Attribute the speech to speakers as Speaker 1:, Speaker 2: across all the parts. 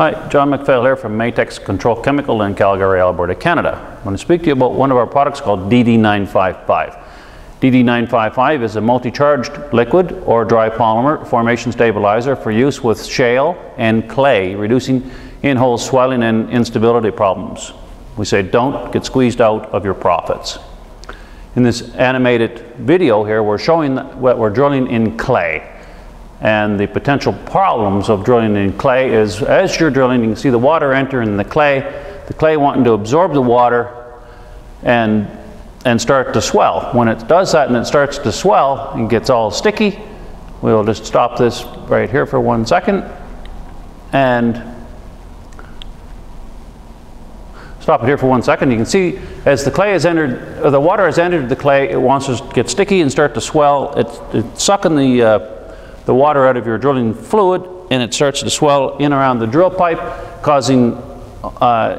Speaker 1: Hi, John McPhail here from Matex Control Chemical in Calgary, Alberta, Canada. I want to speak to you about one of our products called DD955. DD955 is a multi-charged liquid or dry polymer formation stabilizer for use with shale and clay, reducing in-hole swelling and instability problems. We say don't get squeezed out of your profits. In this animated video here, we're showing what we're drilling in clay. And the potential problems of drilling in clay is, as you're drilling, you can see the water entering the clay wanting to absorb the water and start to swell. When it does that and it starts to swell and gets all sticky, we'll just stop this right here for 1 second and stop it here for 1 second. You can see as the clay has entered, or the water has entered the clay, it wants to get sticky and start to swell. It's sucking the water out of your drilling fluid, and it starts to swell in around the drill pipe, causing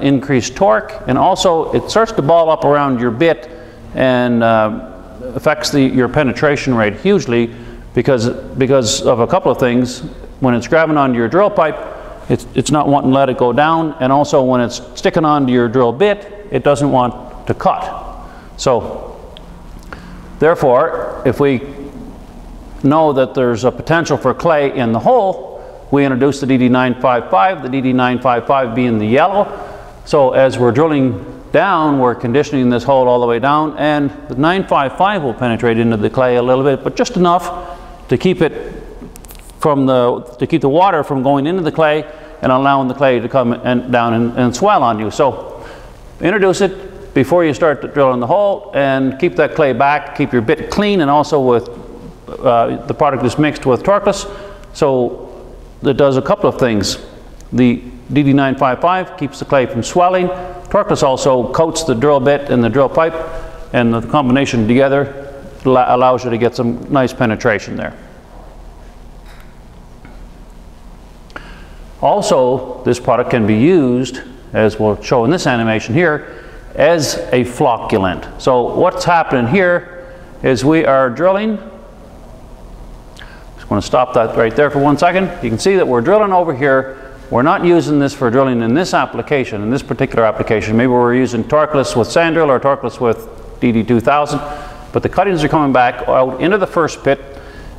Speaker 1: increased torque, and also it starts to ball up around your bit and affects your penetration rate hugely because of a couple of things. When it's grabbing onto your drill pipe, it's not wanting to let it go down, and also when it's sticking onto your drill bit, it doesn't want to cut. So therefore, if we know that there's a potential for clay in the hole, we introduce the DD955, the DD955 being the yellow. So as we're drilling down, we're conditioning this hole all the way down, and the 955 will penetrate into the clay a little bit, but just enough to keep it to keep the water from going into the clay and allowing the clay to come down and swell on you. So introduce it before you start drilling the hole, and keep that clay back, keep your bit clean, and also with the product is mixed with torqueless, so it does a couple of things. The DD955 keeps the clay from swelling. Torqueless also coats the drill bit and the drill pipe, and the combination together allows you to get some nice penetration there. Also, this product can be used, as we'll show in this animation here, as a flocculant. So what's happening here is we are drilling. I'm going to stop that right there for 1 second. You can see that we're drilling over here. We're not using this for drilling in this application, in this particular application. Maybe we're using torqueless with sand drill or torqueless with DD2000, but the cuttings are coming back out into the first pit,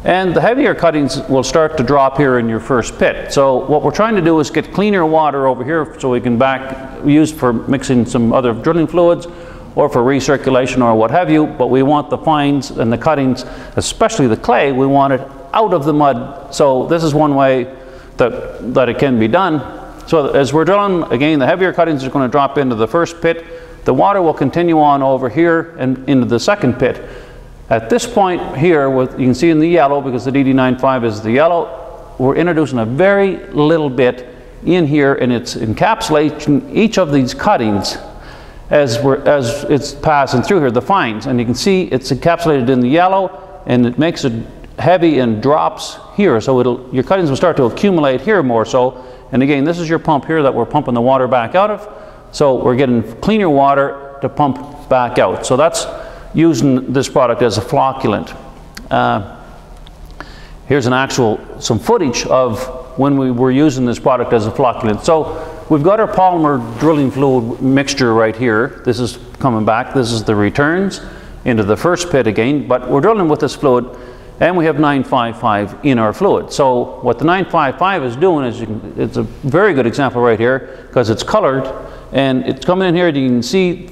Speaker 1: and the heavier cuttings will start to drop here in your first pit. So what we're trying to do is get cleaner water over here so we can use for mixing some other drilling fluids or for recirculation or what have you, but we want the fines and the cuttings, especially the clay, we want it out of the mud. So this is one way that it can be done. So as we're drilling, again, the heavier cuttings are going to drop into the first pit. The water will continue on over here and into the second pit. At this point here, you can see in the yellow, because the DD95 is the yellow, we're introducing a very little bit in here, and it's encapsulating each of these cuttings as it's passing through here, the fines. And you can see it's encapsulated in the yellow, and it makes it heavy and drops here, so your cuttings will start to accumulate here more so. And again, this is your pump here that we're pumping the water back out of, so we're getting cleaner water to pump back out. So that's using this product as a flocculant. Here's some footage of when we were using this product as a flocculant. So we've got our polymer drilling fluid mixture right here. This is coming back. This is the returns into the first pit again, but we're drilling with this fluid, and we have 955 in our fluid. So what the 955 is doing is, it's a very good example right here, because it's colored, and it's coming in here, and you can see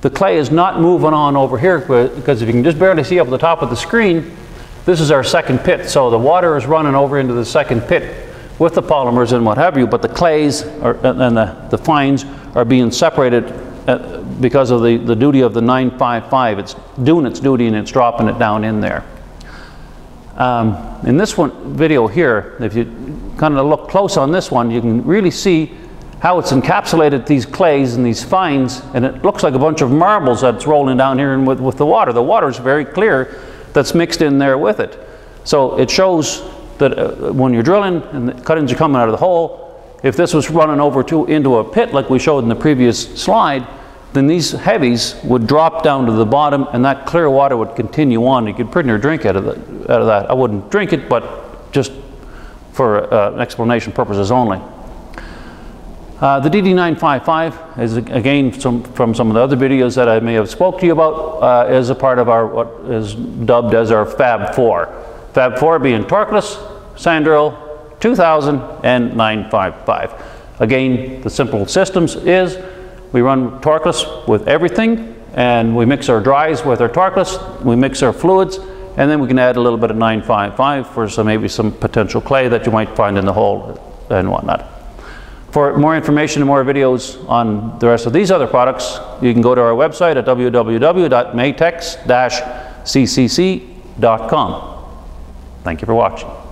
Speaker 1: the clay is not moving on over here, because if you can just barely see up at the top of the screen, this is our second pit. So the water is running over into the second pit with the polymers and what have you, but the clays and the fines are being separated because of the duty of the 955. It's doing its duty, and it's dropping it down in there. In this video here, if you kind of look close on this one, you can really see how it's encapsulated these clays and these fines, and it looks like a bunch of marbles that's rolling down here and with the water. The water is very clear that's mixed in there with it. So it shows that when you're drilling and the cuttings are coming out of the hole, if this was running over into a pit like we showed in the previous slide, then these heavies would drop down to the bottom, and that clear water would continue on. You could pretty near drink out of that. I wouldn't drink it, but just for explanation purposes only. The DD955 is, again, from some of the other videos that I may have spoke to you about, is a part of our, what is dubbed as our Fab 4. Fab 4 being torqueless, Sandrail 2000, and 955. Again, the simple systems is we run torqueless with everything, and we mix our dries with our torqueless, we mix our fluids, and then we can add a little bit of 955 for maybe some potential clay that you might find in the hole and whatnot. For more information and more videos on the rest of these other products, you can go to our website at www.matex-ccc.com. Thank you for watching.